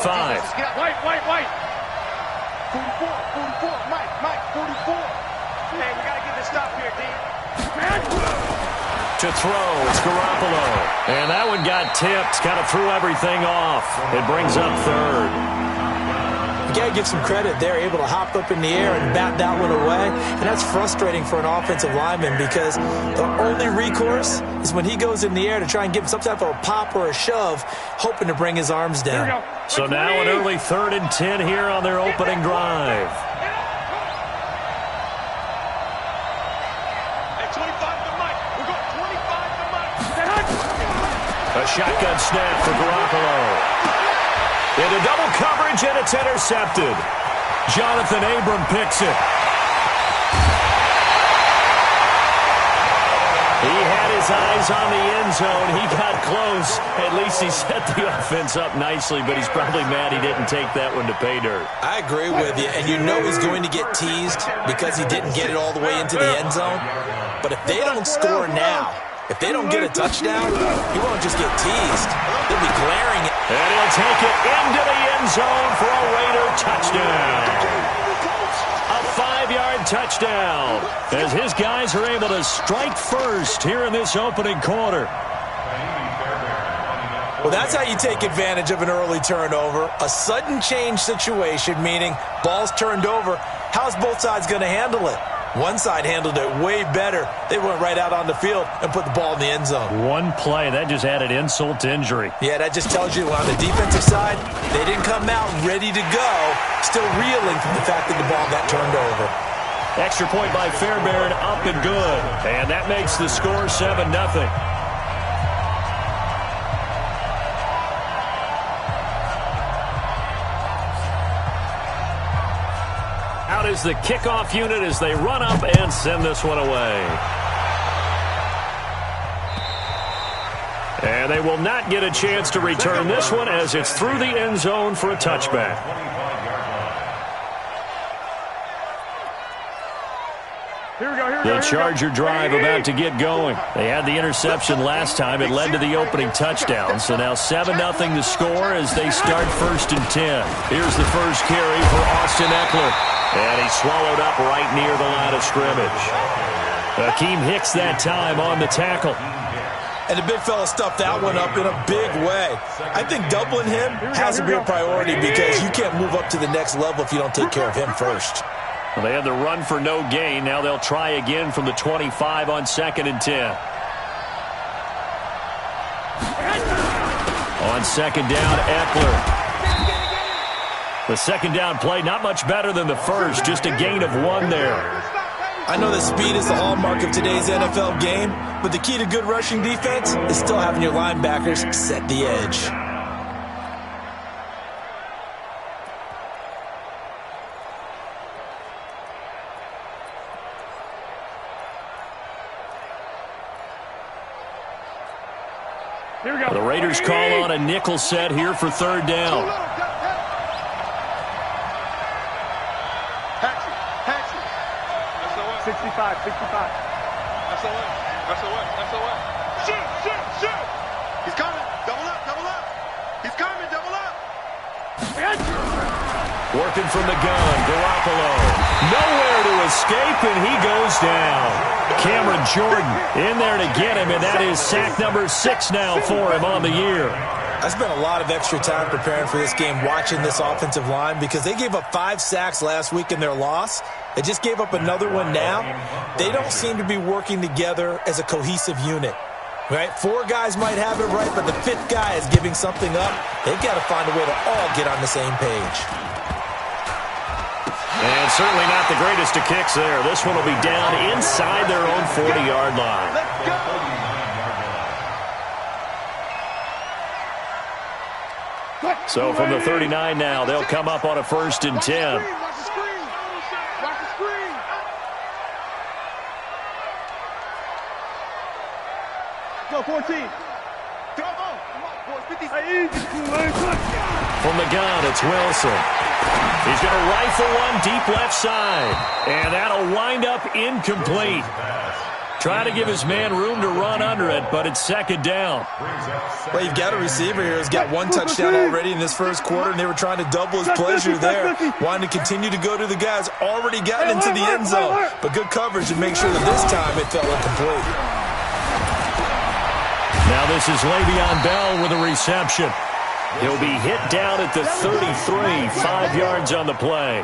5. White. 44, Mike, 44. Hey, we got to get this stop here, D. To throw, it's Garoppolo. And that one got tipped, kind of threw everything off. It brings up third. You got to give some credit. They're able to hop up in the air and bat that one away. And that's frustrating for an offensive lineman because the only recourse is when he goes in the air to try and give some type of a pop or a shove, hoping to bring his arms down. So now an early 3rd and 10 here on their opening drive. A shotgun snap for Garoppolo. Into double coverage, and it's intercepted. Jonathan Abram picks it. He had his eyes on the end zone. He got close. At least he set the offense up nicely, but he's probably mad he didn't take that one to pay dirt. I agree with you, and you know he's going to get teased because he didn't get it all the way into the end zone. But if they don't score now, if they don't get a touchdown, he won't just get teased. They'll be glaring. And he'll take it into the end zone for a Raider touchdown. A 5-yard touchdown as his guys are able to strike first here in this opening quarter. Well, that's how you take advantage of an early turnover. A sudden change situation, meaning ball's turned over. How's both sides going to handle it? One side handled it way better. They went right out on the field and put the ball in the end zone. One play, that just added insult to injury. Yeah, that just tells you on the defensive side, they didn't come out ready to go, still reeling from the fact that the ball got turned over. Extra point by Fairbairn, up and good. And that makes the score 7-0. Out is the kickoff unit as they run up and send this one away. And they will not get a chance to return this one as it's through the end zone for a touchback. The Charger drive about to get going. They had the interception last time. It led to the opening touchdown. So now 7-0 the score as they start 1st and 10. Here's the first carry for Austin Eckler. And he's swallowed up right near the line of scrimmage. Akeem Hicks that time on the tackle. And the big fella stuffed that one up in a big way. I think doubling him has to be a priority because you can't move up to the next level if you don't take care of him first. Well, they had the run for no gain. Now they'll try again from the 25 on 2nd and 10. On 2nd down, Eckler. The 2nd down play, not much better than the first, just a gain of 1 there. I know that speed is the hallmark of today's NFL game, but the key to good rushing defense is still having your linebackers set the edge. Here we go. The Raiders call on a nickel set here for 3rd down. That's the way. Shoot. He's coming. Double up. He's coming. Double up. Working from the gun, Garoppolo. Nowhere to escape, and he goes down. Cameron Jordan in there to get him, and that is sack number 6 now for him on the year. I spent a lot of extra time preparing for this game watching this offensive line because they gave up 5 sacks last week in their loss. They just gave up another one now. They don't seem to be working together as a cohesive unit. Right? 4 guys might have it right, but the 5th guy is giving something up. They've got to find a way to all get on the same page. And certainly not the greatest of kicks there. This one will be down inside their own 40-yard line. Let's go. So from the 39 now, they'll come up on a 1st and 10. Watch the screen. Watch the screen. Go, 14. Come on, boys. 50. From the gun, it's Wilson. He's going to rifle one deep left side. And that'll wind up incomplete. Trying to give his man room to run under it, but it's second down. Well, you've got a receiver here who's got one touchdown already in this first quarter, and they were trying to double his pleasure there, wanting to continue to go to the guys already gotten into the end zone. But good coverage to make sure that this time it fell incomplete. Now this is Le'Veon Bell with a reception. He'll be hit down at the 33, 5 yards on the play.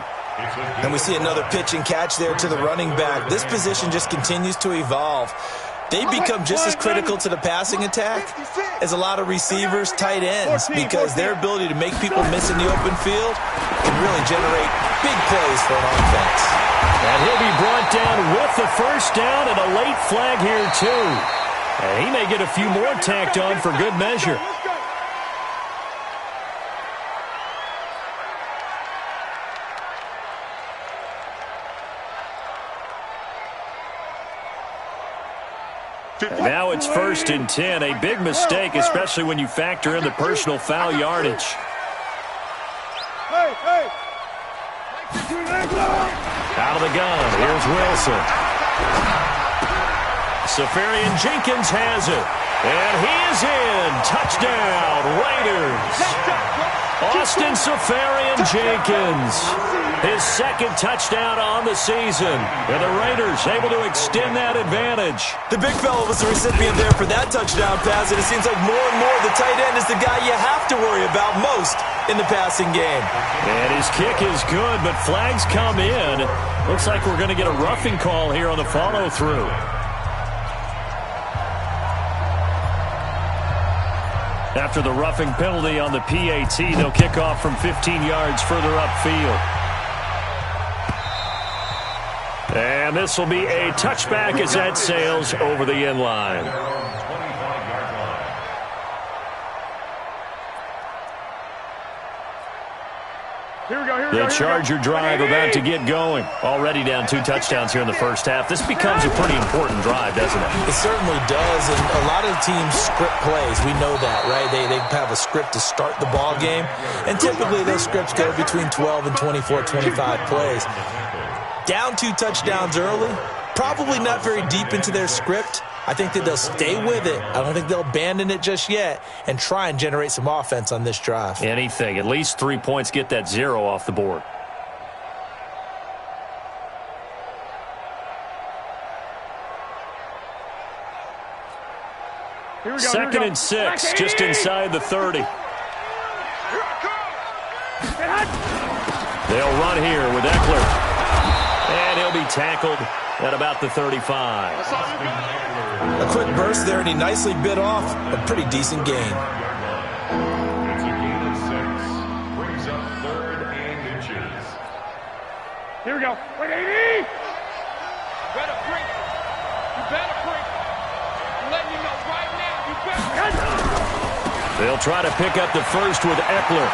And we see another pitch and catch there to the running back. This position just continues to evolve. They become just as critical to the passing attack as a lot of receivers, tight ends, because their ability to make people miss in the open field can really generate big plays for an offense. And he'll be brought down with the first down and a late flag here too. And he may get a few more tacked on for good measure. Now it's 1st and 10. A big mistake, especially when you factor in the personal foul yardage. Out of the gun. Here's Wilson. Safarian Jenkins has it. And he is in. Touchdown, Raiders. Austin Safarian Jenkins. His second touchdown on the season. And the Raiders able to extend that advantage. The big fella was the recipient there for that touchdown pass, and it seems like more and more the tight end is the guy you have to worry about most in the passing game. And his kick is good, but flags come in. Looks like we're going to get a roughing call here on the follow-through. After the roughing penalty on the PAT, they'll kick off from 15 yards further upfield. And this will be a touchback as that sails over the end line. The Charger drive about to get going. Already down 2 touchdowns here in the first half. This becomes a pretty important drive, doesn't it? It certainly does, and a lot of teams script plays. We know that, right? They have a script to start the ball game, and typically those scripts go between 12 and 24, 25 plays. Down 2 touchdowns early, probably not very deep into their script. I think that they'll stay with it. I don't think they'll abandon it just yet and try and generate some offense on this drive. Anything. At least 3 points, get that 0 off the board. Second and 6, just inside the 30. They'll run here with Eckler. And he'll be tackled at about the 35. A quick burst there, and he nicely bit off a pretty decent gain. It's a gain of 6. Brings up 3rd and inches. Here we go. Wait, 80! You better break. You better break. I'm letting you know right now. You better. They'll try to pick up the first with Eckler.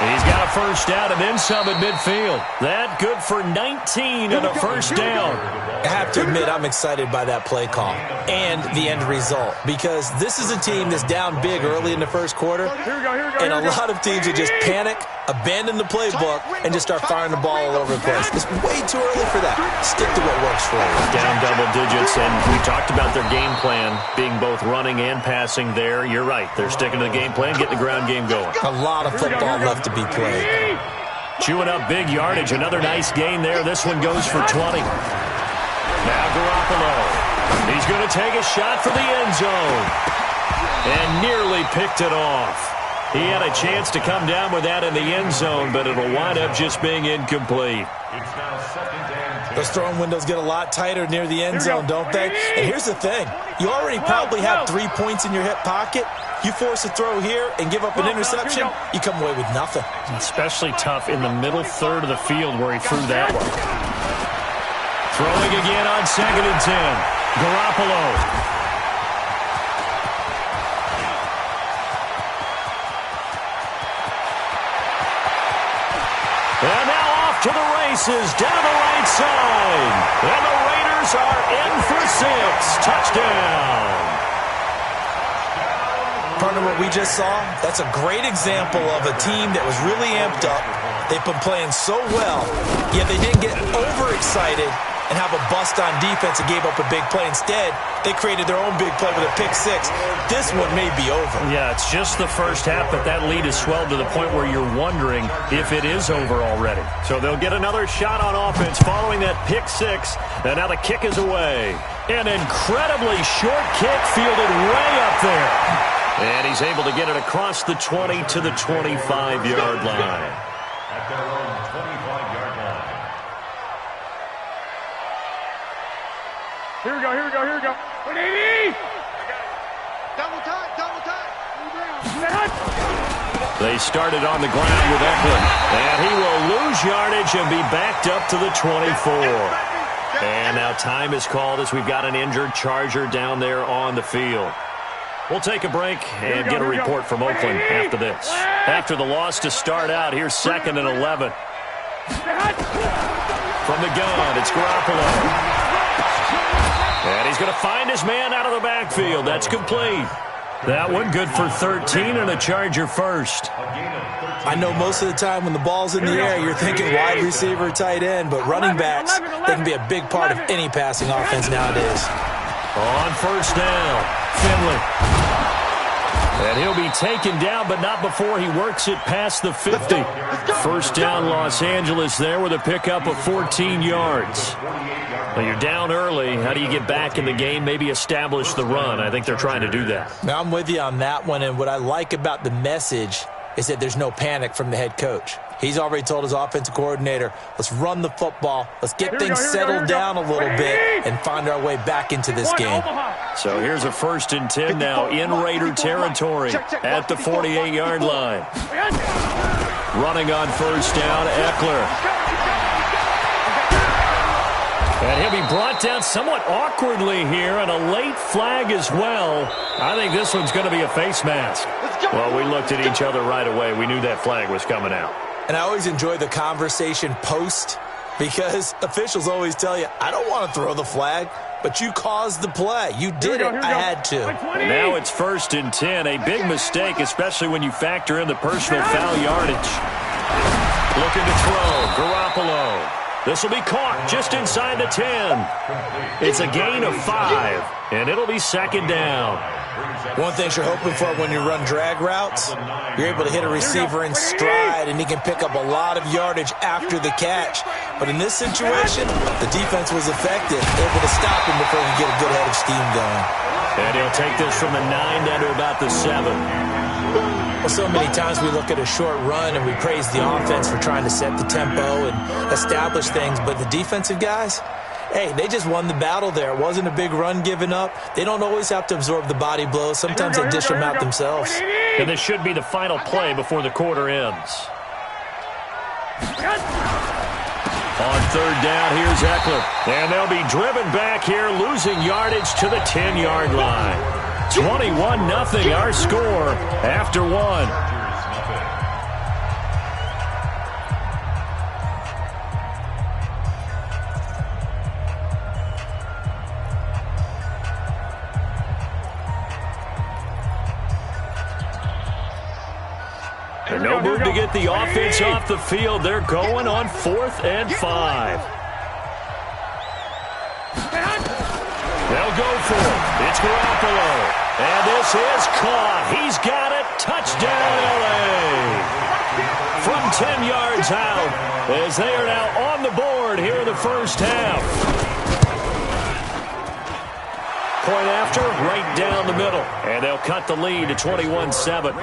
He's got a first down and then some at midfield. That good for 19 and a first down. I have to admit, I'm excited by that play call and the end result, because this is a team that's down big early in the first quarter, and a lot of teams will just panic, abandon the playbook, and just start firing the ball all over the place. It's way too early for that. Stick to what works for you. Down double digits, and we talked about their game plan being both running and passing there. You're right. They're sticking to the game plan, getting the ground game going. A lot of football left to be played. Chewing up big yardage. Another nice gain there. This one goes for 20. Now Garoppolo. He's going to take a shot for the end zone. And nearly picked it off. He had a chance to come down with that in the end zone, but it'll wind up just being incomplete. It's now 2nd and 10. Those throwing windows get a lot tighter near the end zone, don't they? And here's the thing. You already probably have 3 points in your hip pocket. You force a throw here and give up an interception, you come away with nothing. Especially tough in the middle third of the field where he threw that one. Throwing again on 2nd and 10. Garoppolo. And now off to the races down the right side. And the Raiders are in for 6. Touchdown. Partner, what we just saw, that's a great example of a team that was really amped up. They've been playing so well, yet they didn't get overexcited and have a bust on defense and gave up a big play. Instead, they created their own big play with a pick six. This one may be over. Yeah, it's just the first half, but that lead has swelled to the point where you're wondering if it is over already. So they'll get another shot on offense following that pick six, and now the kick is away. An incredibly short kick fielded way up there. And he's able to get it across the 20 to the 25-yard line. At their own 25-yard line. Here we go, here we go, here we go. 180! Double time, double time. They started on the ground with Wcfl, and he will lose yardage and be backed up to the 24. And now time is called as we've got an injured Charger down there on the field. We'll take a break and get a report from Oakland after this. After the loss to start out, here's 2nd and 11. From the gun, it's Garoppolo. And he's going to find his man out of the backfield. That's complete. That one good for 13 and a Charger first. I know most of the time when the ball's in the air, you're thinking wide receiver, tight end, but running backs, they can be a big part of any passing offense nowadays. On first down, Finley. And he'll be taken down, but not before he works it past the 50. First down, Los Angeles there with a pickup of 14 yards. Well, you're down early. How do you get back in the game, maybe establish the run? I think they're trying to do that. Now, I'm with you on that one, and what I like about the message is that there's no panic from the head coach. He's already told his offensive coordinator, let's run the football, let's get things settled down a little bit and find our way back into this game. So here's a 1st and 10 now in Raider territory at the 48-yard line. Running on first down, Eckler. And he'll be brought down somewhat awkwardly here, and a late flag as well. I think this one's going to be a face mask. Well, we looked at each other right away. We knew that flag was coming out. And I always enjoy the conversation post because officials always tell you, I don't want to throw the flag, but you caused the play. You did it. I had to. And now it's 1st and 10. A big mistake, especially when you factor in the personal foul yardage. Looking to throw. Garoppolo. This will be caught just inside the 10. It's a gain of 5, and it'll be 2nd down. One thing you're hoping for when you run drag routes, you're able to hit a receiver in stride, and he can pick up a lot of yardage after the catch. But in this situation, the defense was effective, able to stop him before he could get a good head of steam going. And he'll take this from the 9 down to about the 7. Well, so many times we look at a short run and we praise the offense for trying to set the tempo and establish things, but the defensive guys, hey, they just won the battle there. It wasn't a big run given up. They don't always have to absorb the body blows. Sometimes they dish them out themselves. And this should be the final play before the quarter ends. On 3rd down, here's Eckler. And they'll be driven back here, losing yardage to the 10-yard line. 21-0 our score after 1. And no move to get the offense off the field. They're going on 4th and 5. They'll go for it. It's Garoppolo. And this is caught. He's got it. Touchdown, L.A. From 10 yards out as they are now on the board here in the first half. Point after, right down the middle. And they'll cut the lead to 21-7.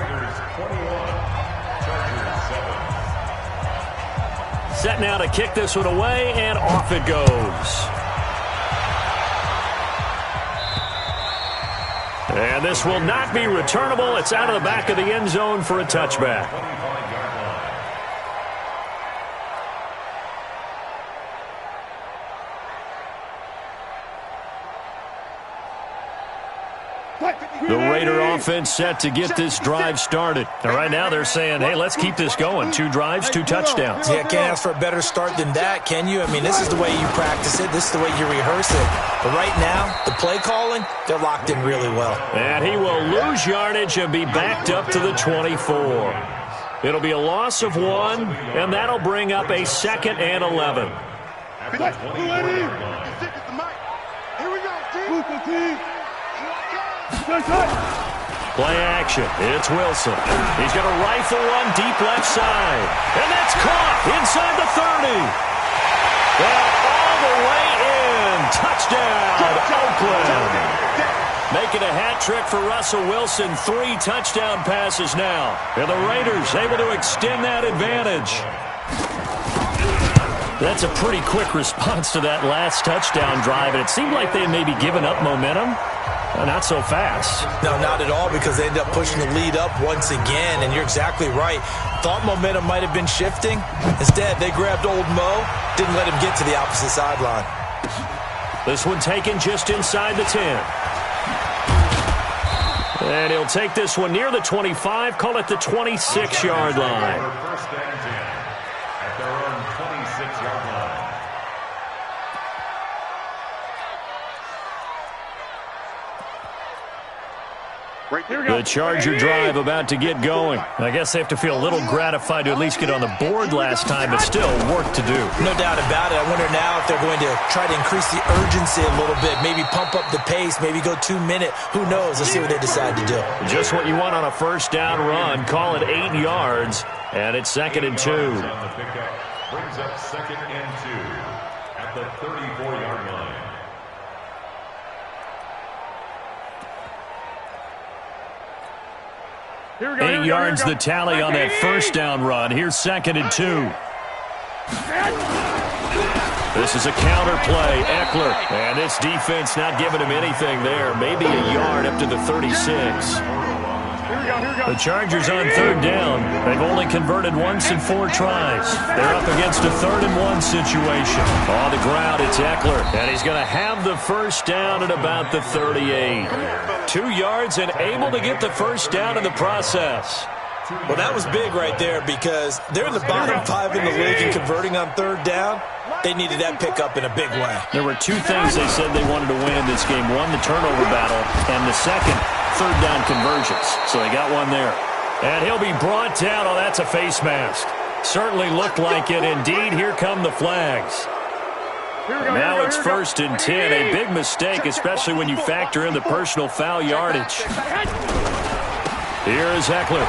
Set now to kick this one away, and off it goes. And this will not be returnable. It's out of the back of the end zone for a touchback. The Raider offense set to get this drive started. And right now they're saying, hey, let's keep this going. 2 drives, 2 touchdowns. Yeah, can't ask for a better start than that, can you? I mean, this is the way you practice it. This is the way you rehearse it. But right now, the play calling, they're locked in really well. And he will lose yardage and be backed up to the 24. It'll be a loss of 1, and that'll bring up a 2nd and 11. the 24-yard line. Here we go, Play action. It's Wilson. He's going to rifle one deep left side. And that's caught inside the 30. Well, all the way in. Touchdown, Oakland. Making a hat trick for Russell Wilson. 3 touchdown passes now. And the Raiders able to extend that advantage. That's a pretty quick response to that last touchdown drive. And it seemed like they had maybe given up momentum. Not so fast. No, not at all, because they ended up pushing the lead up once again, and you're exactly right. Thought momentum might have been shifting. Instead, they grabbed old Mo, didn't let him get to the opposite sideline. This one taken just inside the 10. And he'll take this one near the 25, call it the 26-yard line. First and 10 at their own 26-yard line. The Charger drive about to get going. I guess they have to feel a little gratified to at least get on the board last time, but still work to do. No doubt about it. I wonder now if they're going to try to increase the urgency a little bit, maybe pump up the pace, maybe go 2-minute. Who knows? Let's see what they decide to do. Just what you want on a first down run. Call it 8 yards, and it's 2nd and 2. On the pickup brings up 2nd and 2 at the 34-yard line. Here we go, 8 yards the tally on that first down run. Here's 2nd and 2. This is a counter play. Eckler. And this defense not giving him anything there. Maybe a yard up to the 36. The Chargers on 3rd down. They've only converted once in 4 tries. They're up against a 3rd and 1 situation. On the ground, it's Eckler. And he's going to have the first down at about the 38. 2 yards and able to get the first down in the process. Well, that was big right there, because they're in the bottom 5 in the league and converting on 3rd down. They needed that pickup in a big way. There were 2 things they said they wanted to win in this game. One, the turnover battle, and the second, 3rd down conversions. So they got one there. And he'll be brought down. Oh, that's a face mask. Certainly looked like it. Indeed, here come the flags. Now it's 1st and 10. A big mistake, especially when you factor in the personal foul yardage. Here is Eckler.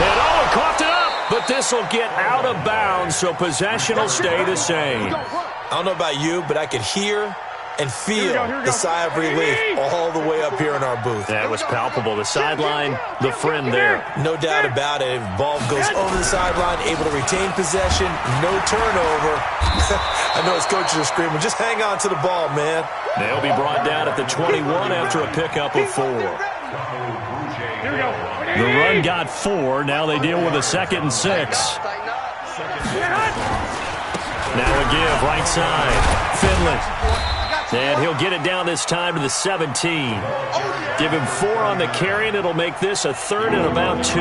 And coughed it up, but this will get out of bounds, so possession will stay the same. I don't know about you, but I could hear and feel the sigh of relief all the way up here in our booth. That was palpable. The sideline, the friend there. No doubt about it. Ball goes over the sideline, able to retain possession, no turnover. I know his coaches are screaming, just hang on to the ball, man. They'll be brought down at the 21 after a pickup of 4. The run got 4. Now they deal with a 2nd and 6. Now a give, right side. Finley. And he'll get it down this time to the 17. Give him 4 on the carry, and it'll make this a 3rd and about 2.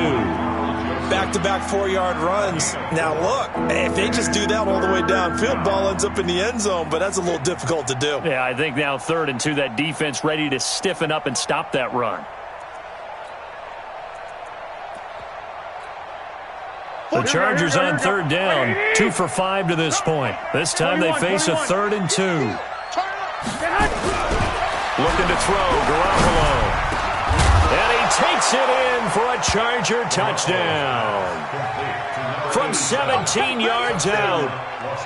Back-to-back 4-yard runs. Now, look, if they just do that all the way downfield, ball ends up in the end zone, but that's a little difficult to do. Yeah, I think now 3rd and 2, that defense ready to stiffen up and stop that run. The Chargers on 3rd down, 2 for 5 to this point. This time they face a 3rd and 2. Looking to throw, Garoppolo. And he takes it in for a Charger touchdown. From 17 yards out.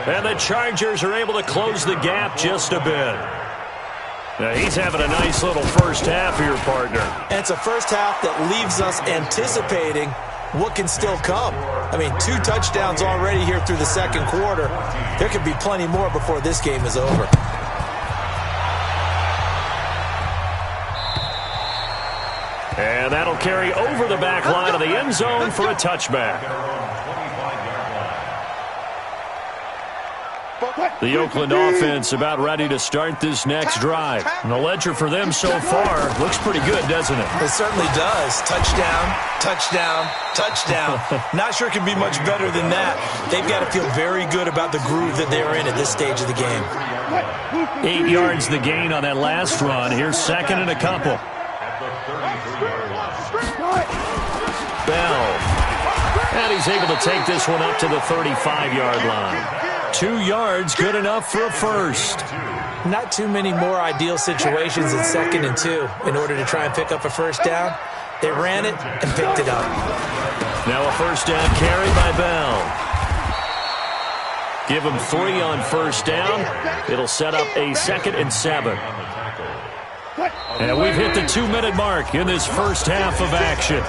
And the Chargers are able to close the gap just a bit. Now he's having a nice little first half here, partner. And it's a first half that leaves us anticipating what can still come. I mean, 2 touchdowns already here through the 2nd quarter. There could be plenty more before this game is over. And that'll carry over the back line of the end zone for a touchback. The Oakland offense about ready to start this next drive. And the ledger for them so far looks pretty good, doesn't it? It certainly does. Touchdown, touchdown, touchdown. Not sure it can be much better than that. They've got to feel very good about the groove that they're in at this stage of the game. 8 yards the gain on that last run. Here's 2nd and a couple. Bell. And he's able to take this one up to the 35-yard line. 2 yards, good enough for a first. Not too many more ideal situations in 2nd and 2 in order to try and pick up a first down. They ran it and picked it up. Now a first down carry by Bell. Give him 3 on first down. It'll set up a 2nd and 7. And we've hit the 2-minute mark in this first half of action.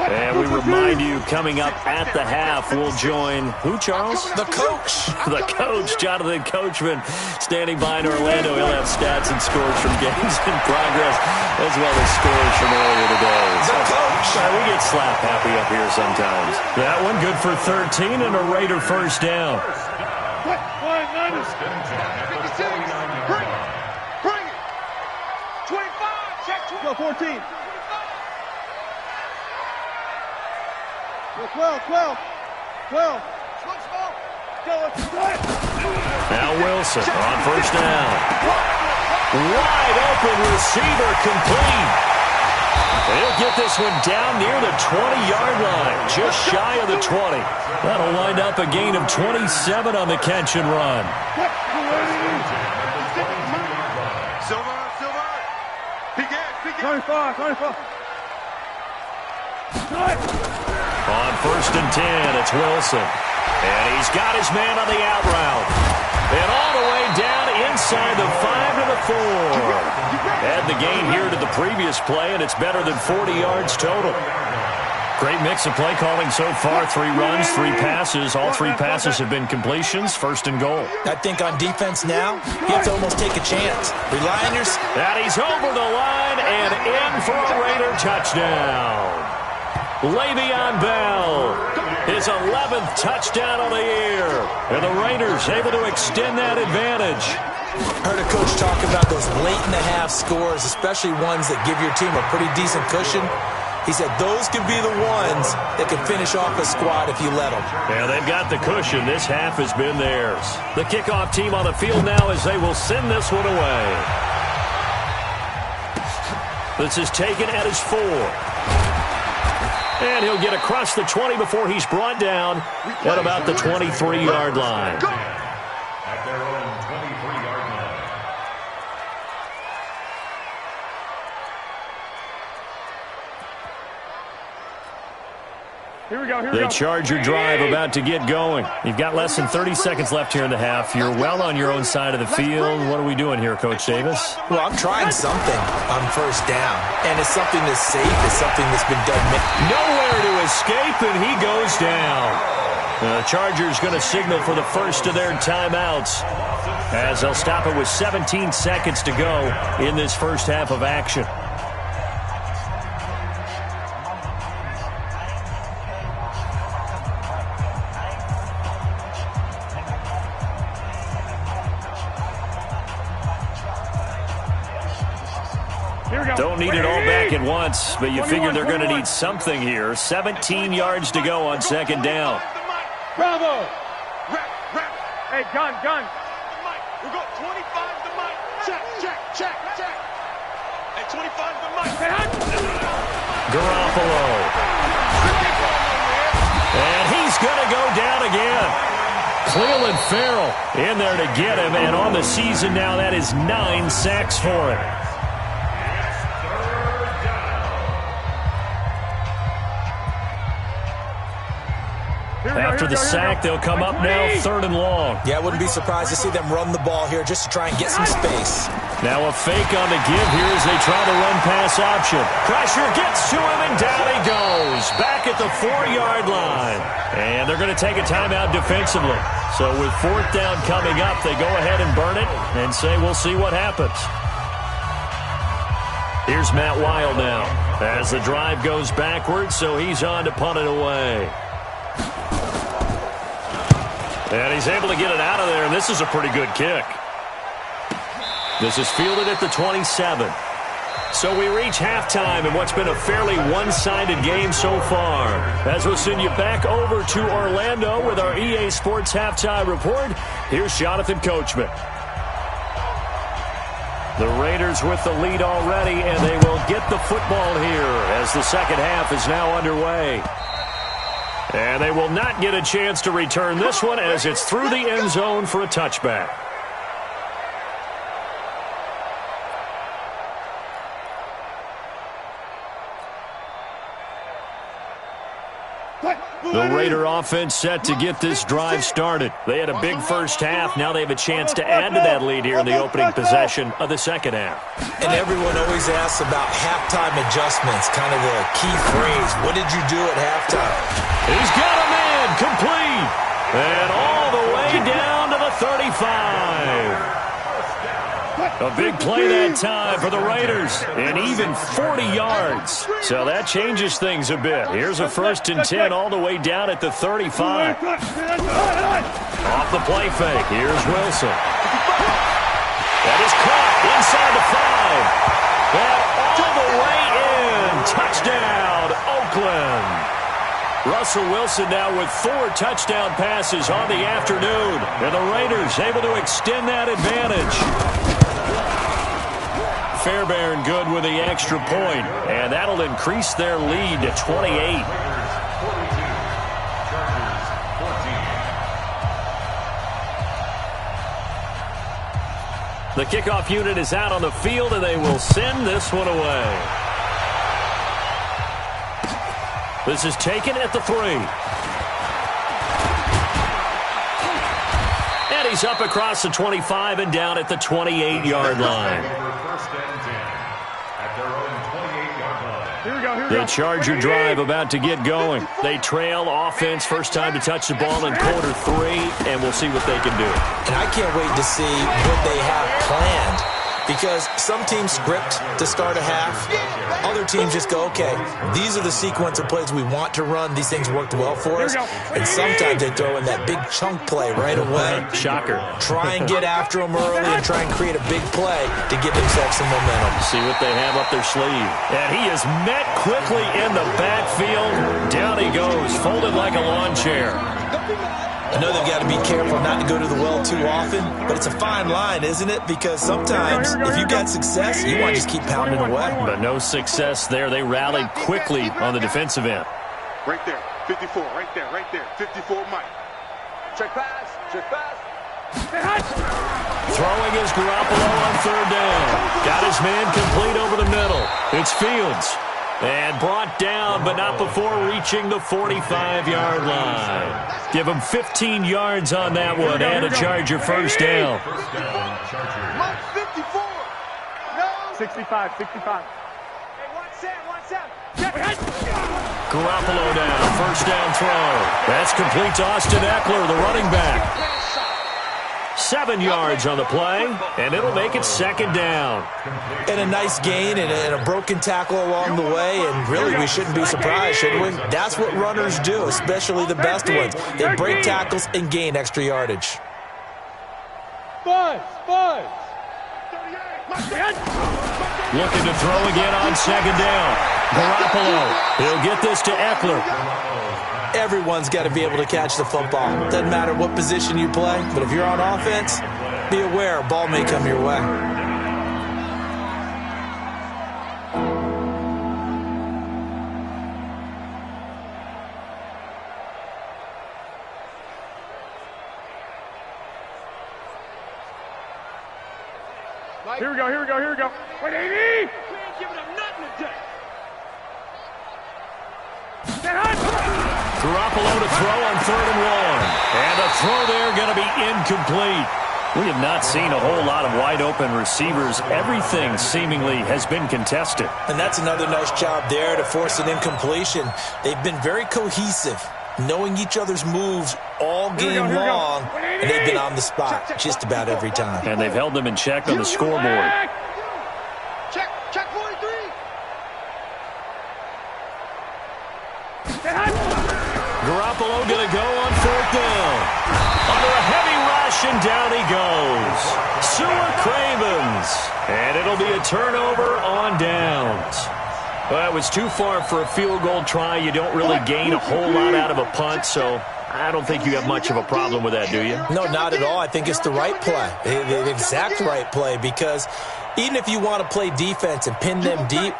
And we remind you, coming up at the half, we'll join who, Charles? The coach. The coach, Jonathan Coachman, standing by in Orlando. He'll have stats and scores from games in progress, as well as scores from earlier today. The coach. We get slap happy up here sometimes. That one good for 13 and a Raider first down. 14. 12. Now Wilson on first down. Wide open receiver complete. He'll get this one down near the 20-yard line, just shy of the 20. That'll wind up a gain of 27 on the catch and run. Silver. 25. On first and 10, it's Wilson. And he's got his man on the out route. And all the way down inside the 5 to the 4. Add the gain here to the previous play, and it's better than 40 yards total. Great mix of play calling so far. 3 runs, 3 passes. All 3 passes have been completions. First and goal. I think on defense now, you have to almost take a chance. Rely on your... And he's over the line and in for a Raider touchdown. Le'Veon Bell, his 11th touchdown of the year. And the Raiders able to extend that advantage. Heard a coach talk about those late-in-the-half scores, especially ones that give your team a pretty decent cushion. He said those could be the ones that could finish off a squad if you let them. Yeah, they've got the cushion. This half has been theirs. The kickoff team on the field now as they will send this one away. This is taken at his 4. And he'll get across the 20 before he's brought down at about the 23-yard line. At their own 23-yard line. Here we go. The Charger drive about to get going. You've got less than 30 seconds left here in the half. You're well on your own side of the field. What are we doing here, Coach Davis? Well, I'm trying something on first down. And it's something that's safe. It's something that's been done. Nowhere to escape, and he goes down. The Chargers going to signal for the first of their timeouts, as they'll stop it with 17 seconds to go in this first half of action. Don't need it all back at once, but you figure they're going to need something here. 17 yards to go on second down. Bravo! Hey, gun. We'll go 25 to Mike. Check. Hey, 25 to Mike. Garoppolo. And he's going to go down again. Cleveland Farrell in there to get him, and on the season now, that is 9 sacks for him. After the sack, they'll come up now, 3rd and long. Yeah, I wouldn't be surprised to see them run the ball here just to try and get some space. Now a fake on the give here as they try the run-pass option. Pressure gets to him, and down he goes. Back at the 4-yard line. And they're going to take a timeout defensively. So with 4th down coming up, they go ahead and burn it and say we'll see what happens. Here's Matt Wild now as the drive goes backwards, so he's on to punt it away. And he's able to get it out of there, and this is a pretty good kick. This is fielded at the 27. So we reach halftime in what's been a fairly one-sided game so far. As we'll send you back over to Orlando with our EA Sports Halftime Report, here's Jonathan Coachman. The Raiders with the lead already, and they will get the football here as the second half is now underway. And they will not get a chance to return this one as it's through the end zone for a touchback. The Raider offense set to get this drive started. They had a big first half. Now they have a chance to add to that lead here in the opening possession of the second half. And everyone always asks about halftime adjustments, kind of the key phrase. What did you do at halftime? He's got a man complete. And all the way down to the 35. A big play that time for the Raiders, and even 40 yards. So that changes things a bit. Here's a 1st and 10 all the way down at the 35. Off the play fake, here's Wilson. That is caught inside the 5. And all the way in. Touchdown, Oakland. Russell Wilson now with 4 touchdown passes on the afternoon. And the Raiders able to extend that advantage. Fairbairn good with the extra point, and that'll increase their lead to 28. The kickoff unit is out on the field, and they will send this one away. This is taken at the 3. And he's up across the 25 and down at the 28-yard line. The Charger drive about to get going. They trail offense, first time to touch the ball in quarter 3, and we'll see what they can do. And I can't wait to see what they have planned, because some teams script to start a half. Other teams just go, okay, these are the sequence of plays we want to run. These things worked well for us. And sometimes they throw in that big chunk play right away. Shocker. Try and get after them early and try and create a big play to give themselves some momentum. See what they have up their sleeve. And he is met quickly in the backfield. Down he goes, folded like a lawn chair. I know they've got to be careful not to go to the well too often, but it's a fine line, isn't it? Because sometimes if you got success, you want to just keep pounding away. But no success there. They rallied quickly on the defensive end. Right there, 54, right there, 54, Mike. Check pass, check pass. Throwing is Garoppolo on 3rd down. Got his man complete over the middle. It's Fields. And brought down, but not before reaching the 45-yard line. Give him 15 yards on that one, and a Charger first down. 54. No. 65. Hey, watch out. Garoppolo down, first down throw. That's complete to Austin Eckler, the running back. 7 yards on the play, and it'll make it 2nd down. And a nice gain and a broken tackle along the way, and really we shouldn't be surprised, should we? That's what runners do, especially the best ones. They break tackles and gain extra yardage. Buzz. Looking to throw again on 2nd down. Garoppolo, he'll get this to Eckler. Everyone's got to be able to catch the football. Doesn't matter what position you play, but if you're on offense, be aware a ball may come your way. Here we go. Wait, 80! We ain't giving up nothing today. Garoppolo to throw on 3rd and 1. And the throw there going to be incomplete. We have not seen a whole lot of wide-open receivers. Everything seemingly has been contested. And that's another nice job there to force an incompletion. They've been very cohesive, knowing each other's moves all game long, and they've been on the spot just about every time. And they've held them in check on the scoreboard. Check 43. Garoppolo going to go on 4th down. Under a heavy rush, and down he goes. Sewer Cravens. And it'll be a turnover on downs. Well, it was too far for a field goal try. You don't really gain a whole lot out of a punt, so I don't think you have much of a problem with that, do you? No, not at all. I think it's the right play, the exact right play, because Even if you want to play defense and pin them deep,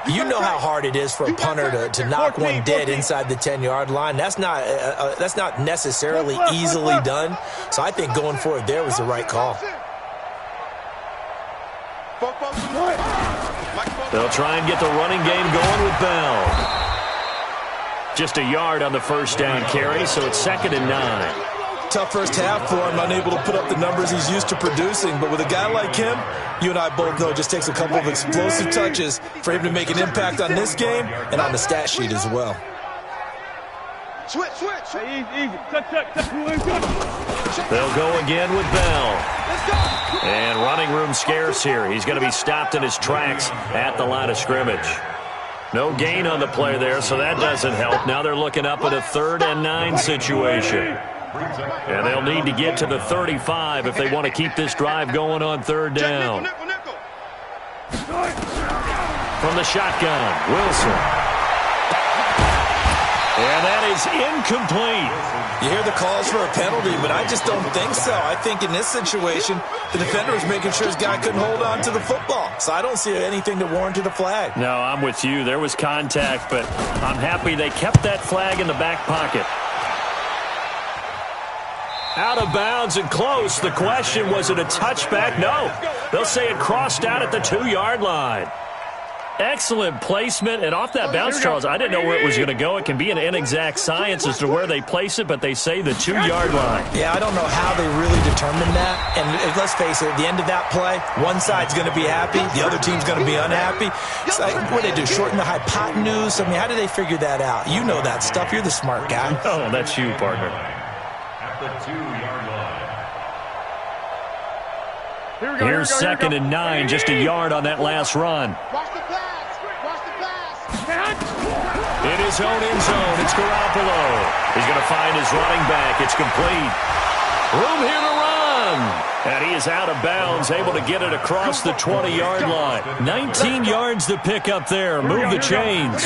you know how hard it is for a punter to knock one dead inside the 10-yard line. That's not necessarily easily done. So I think going for it there was the right call. They'll try and get the running game going with Bell. Just a yard on the first down carry, so it's 2nd and 9. Tough first half for him, unable to put up the numbers he's used to producing. But with a guy like him, you and I both know it just takes a couple of explosive touches for him to make an impact on this game and on the stat sheet as well. Switch. Easy. They'll go again with Bell. And running room scarce here. He's going to be stopped in his tracks at the line of scrimmage. No gain on the play there, so that doesn't help. Now they're looking up at a 3rd and 9 situation. And they'll need to get to the 35 if they want to keep this drive going on 3rd down. From the shotgun, Wilson. And that is incomplete. You hear the calls for a penalty, but I just don't think so. I think in this situation, the defender was making sure his guy couldn't hold on to the football. So I don't see anything to warrant a flag. No, I'm with you. There was contact, but I'm happy they kept that flag in the back pocket. Out of bounds and close. The question, was it a touchback? No. They'll say it crossed out at the 2-yard line. Excellent placement, and off that bounce, Charles, I didn't know where it was going to go. It can be an inexact science as to where they place it, but they say the 2-yard line. Yeah, I don't know how they really determined that. And let's face it, at the end of that play, one side's going to be happy, the other team's going to be unhappy. It's like, what do they do, shorten the hypotenuse? I mean, how do they figure that out? You know that stuff. You're the smart guy. Oh, that's you, partner. At the 2-yard line. Here's 2nd and 9, just a yard on that last run. Watch the pass. In his own end zone, it's Garoppolo. He's going to find his running back. It's complete. Room here to run. And he is out of bounds, able to get it across the 20-yard line. 19 yards to pick up there. Move the chains.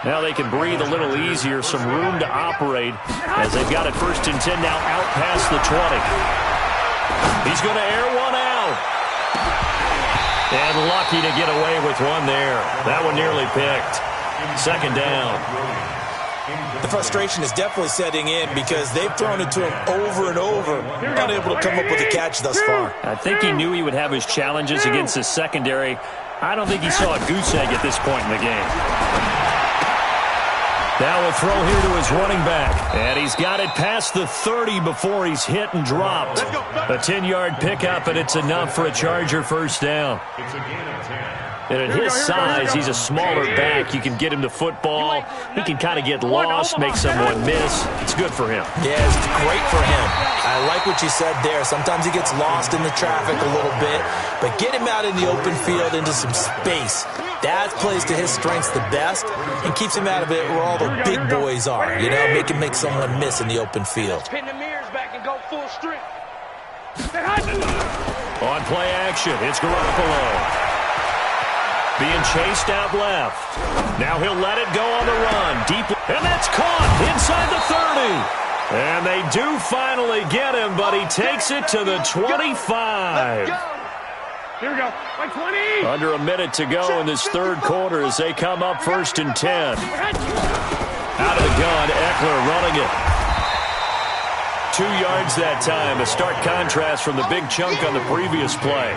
Now they can breathe a little easier, some room to operate as they've got it 1st and 10 now out past the 20. He's going to air one out. And lucky to get away with one there. That one nearly picked. 2nd down. The frustration is definitely setting in because they've thrown it to him over and over, unable to come up with a catch thus far. I think he knew he would have his challenges against his secondary. I don't think he saw a goose egg at this point in the game. Now a throw here to his running back. And he's got it past the 30 before he's hit and dropped. A 10-yard pickup, and it's enough for a Charger 1st down. It's a gain of 10. And at his size, he's a smaller back. You can get him to football. He can kind of get lost, make someone miss. It's good for him. Yeah, it's great for him. I like what you said there. Sometimes he gets lost in the traffic a little bit, but get him out in the open field into some space. That plays to his strengths the best and keeps him out of it where all the big boys are. You know, make someone miss in the open field. Pin the mirrors back and go full strength. On play action, it's Garoppolo. Being chased out left. Now he'll let it go on the run. Deep, and that's caught inside the 30. And they do finally get him, but he takes it to the 25. Here we go. Like 20. Under a minute to go in this 3rd quarter as they come up 1st and 10. Out of the gun, Eckler running it. 2 yards that time. A stark contrast from the big chunk on the previous play.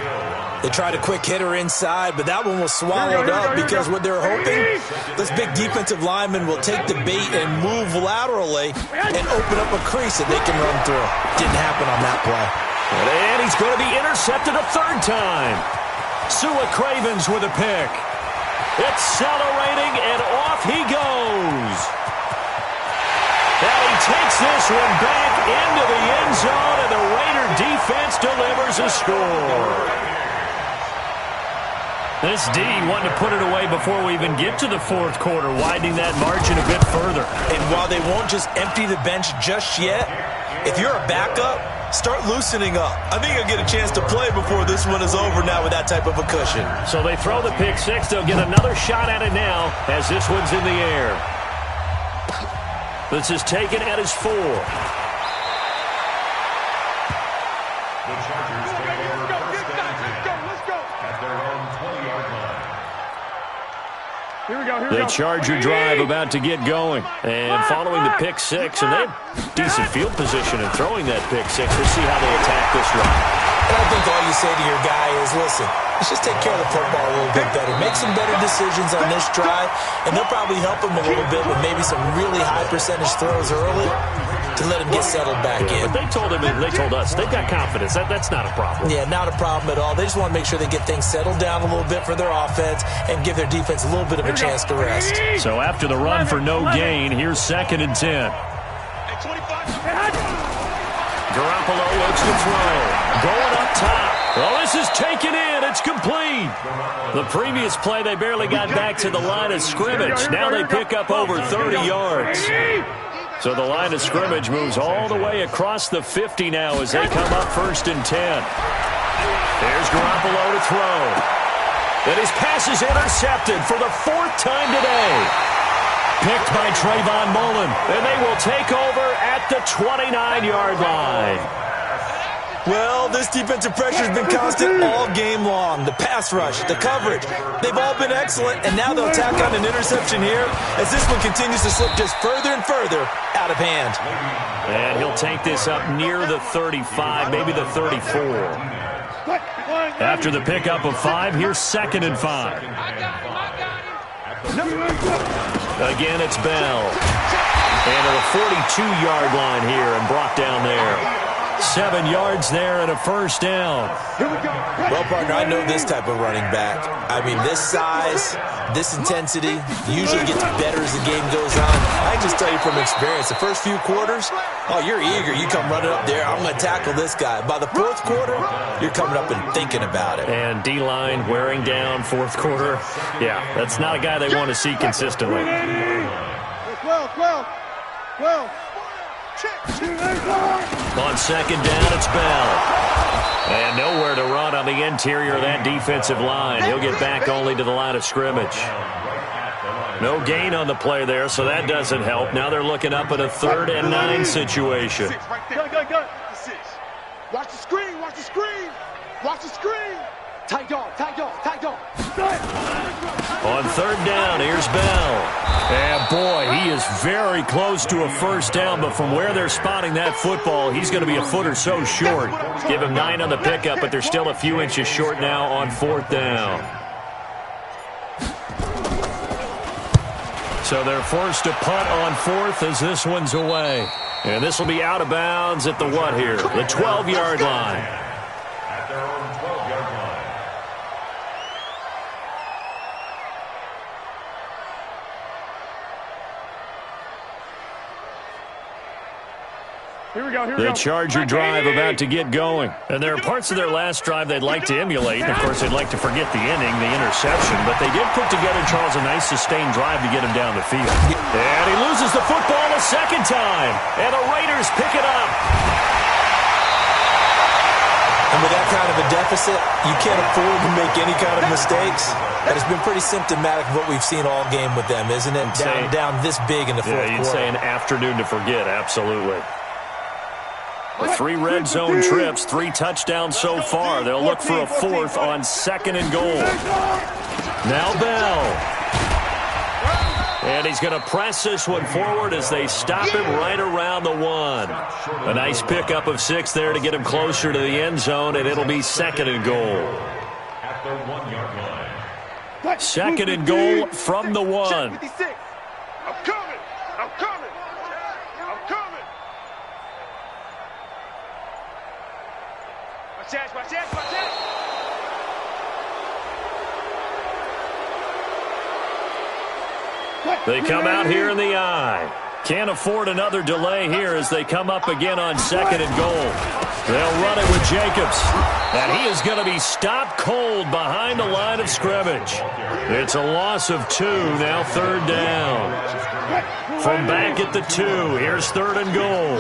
They tried a quick hitter inside, but that one was swallowed up because what they're hoping, this big defensive lineman will take the bait and move laterally and open up a crease that they can run through. Didn't happen on that play. And he's going to be intercepted a 3rd time. Sua Cravens with a pick. Accelerating, and off he goes. And he takes this one back into the end zone, and the Raider defense delivers a score. This D wanting to put it away before we even get to the 4th quarter, widening that margin a bit further. And while they won't just empty the bench just yet, if you're a backup, start loosening up. I think you'll get a chance to play before this one is over now with that type of a cushion. So they throw the pick 6. They'll get another shot at it now as this one's in the air. This is taken at his 4. The Chargers take over 1st and 10 Let's go. The Charger drive about to get going. And following the pick six, and they have decent field position in throwing that pick six. We'll see how they attack this run. And I think all you say to your guy is, listen, let's just take care of the football a little bit better. Make some better decisions on this drive, and they'll probably help him a little bit with maybe some really high percentage throws early to let him get settled back in. But they told us, they've got confidence. That's not a problem. Yeah, not a problem at all. They just want to make sure they get things settled down a little bit for their offense and give their defense a little bit of a chance to rest. So after the run for no gain, here's 2nd and 10. Garoppolo looks to throw. Going up top. Well, this is taken in. It's complete. The previous play, they barely got back to the line of scrimmage. Now they pick up over 30 yards. So the line of scrimmage moves all the way across the 50 now as they come up 1st and 10. There's Garoppolo to throw. And his pass is intercepted for the 4th time today. Picked by Trayvon Mullen. And they will take over at the 29-yard line. Well, this defensive pressure has been constant all game long. The pass rush, the coverage, they've all been excellent, and now they'll tack on an interception here as this one continues to slip just further and further out of hand. And he'll take this up near the 35, maybe the 34. After the pickup of 5, here's 2nd and 5. Again, it's Bell. And at the 42-yard line here and brought down there. 7 yards there and a 1st down. Well, partner, I know this type of running back. I mean, this size, this intensity usually gets better as the game goes on. I can just tell you from experience, the first few quarters, oh, you're eager. You come running up there, I'm going to tackle this guy. By the 4th quarter, you're coming up and thinking about it. And D-line wearing down 4th quarter. Yeah, that's not a guy they want to see consistently. 12. On 2nd down, it's Bell. And nowhere to run on the interior of that defensive line. He'll get back only to the line of scrimmage. No gain on the play there, so that doesn't help. Now they're looking up at a 3rd and 9 situation. Go. Watch the screen. Watch the screen. Tight dog. On 3rd down, here's Bell. And boy, he is very close to a 1st down, but from where they're spotting that football, he's going to be a foot or so short. Give him 9 on the pickup, but they're still a few inches short now on 4th down. So they're forced to punt on 4th as this one's away. And this will be out of bounds at the what here? The 12-yard line. The Charger drive about to get going. And there are parts of their last drive they'd like to emulate. And, of course, they'd like to forget the inning, the interception. But they did put together, Charles, a nice sustained drive to get him down the field. And he loses the football a 2nd time. And the Raiders pick it up. And with that kind of a deficit, you can't afford to make any kind of mistakes. That has been pretty symptomatic of what we've seen all game with them, isn't it? Down this big in the 4th quarter. Yeah, you'd say an afternoon to forget, absolutely. 3 red zone trips, 3 touchdowns so far. They'll look for a 4th on 2nd and goal. Now Bell. And he's going to press this one forward as they stop him right around the 1. A nice pickup of 6 there to get him closer to the end zone, and it'll be 2nd and goal. 2nd and goal from the 1. I'm coming. Watch that. They come out here in the eye. Can't afford another delay here as they come up again on 2nd and goal. They'll run it with Jacobs. And he is going to be stopped cold behind the line of scrimmage. It's a loss of 2, now 3rd down. From back at the 2, here's 3rd and goal.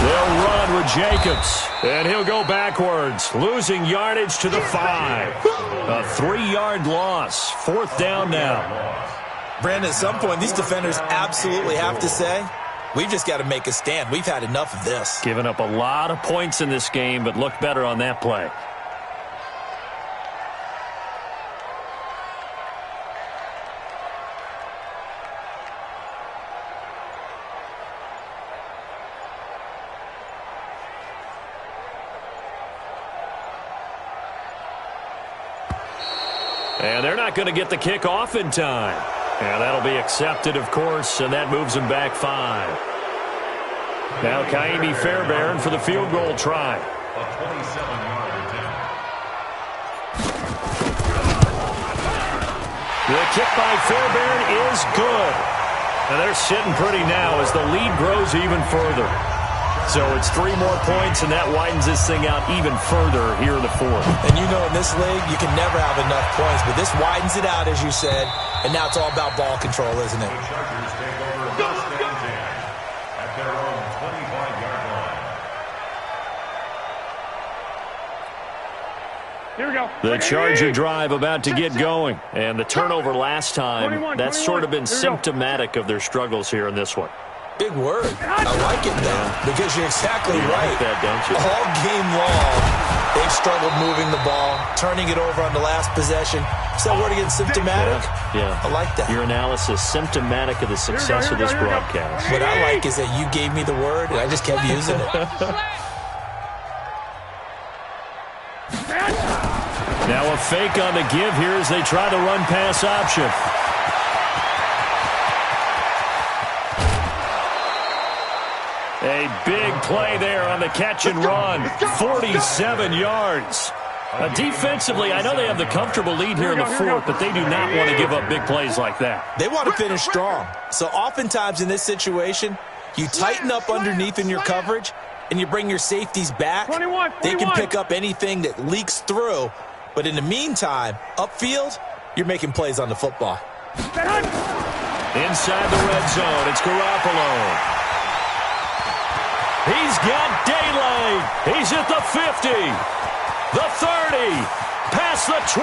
They'll run with Jacobs, and he'll go backwards, losing yardage to the 5. A 3-yard loss, 4th down now. Brandon, at some point, these defenders absolutely have to say, we've just got to make a stand. We've had enough of this. Giving up a lot of points in this game, but looked better on that play. And they're not going to get the kick off in time. And that'll be accepted, of course, and that moves them back 5. Now Kaimi Fairbairn for the field goal try. A 27-yard attempt. The kick by Fairbairn is good. And they're sitting pretty now as the lead grows even further. So it's 3 more points, and that widens this thing out even further here in the 4th. And you know in this league, you can never have enough points, but this widens it out, as you said, and now it's all about ball control, isn't it? The Chargers take over first and 10 at their own 25-yard line. Here we go. The Charger drive about to get going. And the turnover last time, that's sort of been symptomatic of their struggles here in this one. Big word. I like it now because you're exactly right. Like that, don't you? All game long, they've struggled moving the ball, turning it over on the last possession. Is that word again, symptomatic? Yeah. I like that. Your analysis, symptomatic of the success of this broadcast. What I like is that you gave me the word, and I just kept using it. Now a fake on the give here as they try the run-pass option. A big play there on the catch and run. 47 yards. Defensively, I know they have the comfortable lead here in the 4th, but they do not want to give up big plays like that. They want to finish strong. So oftentimes in this situation, you tighten up underneath in your coverage, and you bring your safeties back. 21. They can pick up anything that leaks through. But in the meantime, upfield, you're making plays on the football. Inside the red zone, it's Garoppolo. He's got daylight. He's at the 50, the 30, past the 20.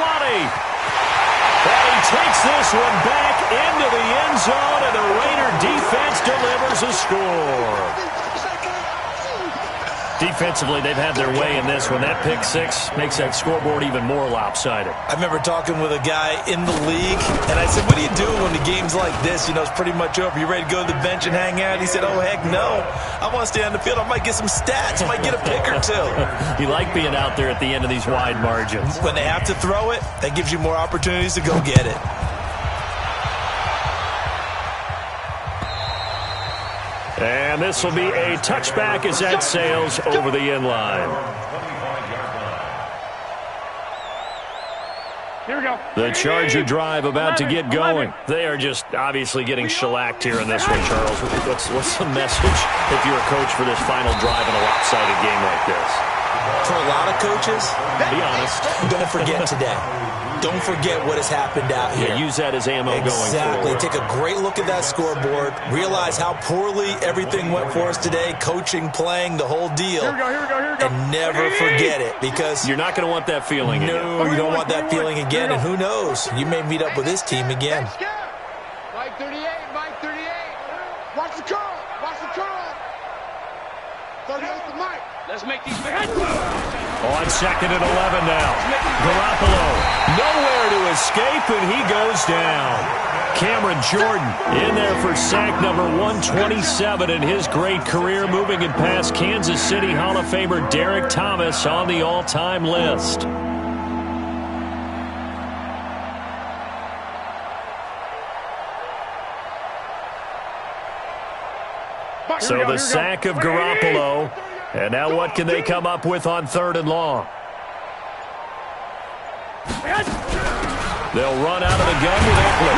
And he takes this one back into the end zone, and the Raider defense delivers a score. Defensively, they've had their way in this one. That pick 6 makes that scoreboard even more lopsided. I remember talking with a guy in the league, and I said, what do you do when the game's like this? You know, it's pretty much over. You ready to go to the bench and hang out? He said, oh, heck no. I want to stay on the field. I might get some stats. I might get a pick or 2. You like being out there at the end of these wide margins. When they have to throw it, that gives you more opportunities to go get it. And this will be a touchback as that sails over the end line. Here we go. The Charger drive about to get going. They are just obviously getting shellacked here in this one, Charles. What's the message if you're a coach for this final drive in a lopsided game like this? For a lot of coaches, be honest, don't forget today. Don't forget what has happened out here. Yeah, use that as ammo going forward. Exactly. Take a great look at that scoreboard. Realize how poorly everything went for us today. Coaching, playing, the whole deal. Here we go, here we go, here we go. And never forget it because you're not going to want that feeling again. No, you don't want that feeling again. And who knows? You may meet up with this team again. Mike 38, Mike 38. Watch the curl. Watch the curl. 38 to Mike. Let's make these big. On 2nd and 11 now. Garoppolo nowhere to escape, and he goes down. Cameron Jordan in there for sack number 127 in his great career, moving it past Kansas City Hall of Famer Derek Thomas on the all-time list. So the sack of Garoppolo. And now what can they come up with on 3rd and long? They'll run out of the gun with Eckler.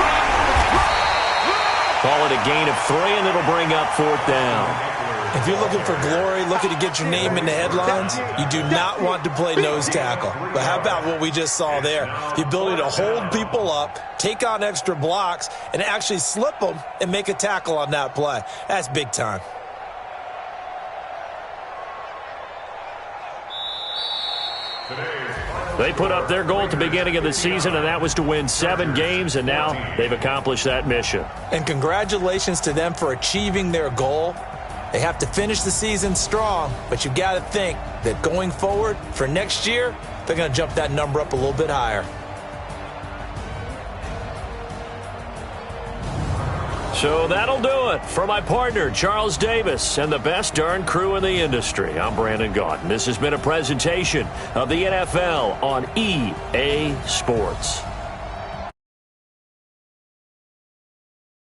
Call it a gain of 3, and it'll bring up 4th down. If you're looking for glory, looking to get your name in the headlines, you do not want to play nose tackle. But how about what we just saw there? The ability to hold people up, take on extra blocks, and actually slip them and make a tackle on that play. That's big time. They put up their goal at the beginning of the season, and that was to win 7 games, and now they've accomplished that mission. And congratulations to them for achieving their goal. They have to finish the season strong, but you got to think that going forward for next year, they're going to jump that number up a little bit higher. So that'll do it for my partner, Charles Davis, and the best darn crew in the industry. I'm Brandon Gaudin. This has been a presentation of the NFL on EA Sports.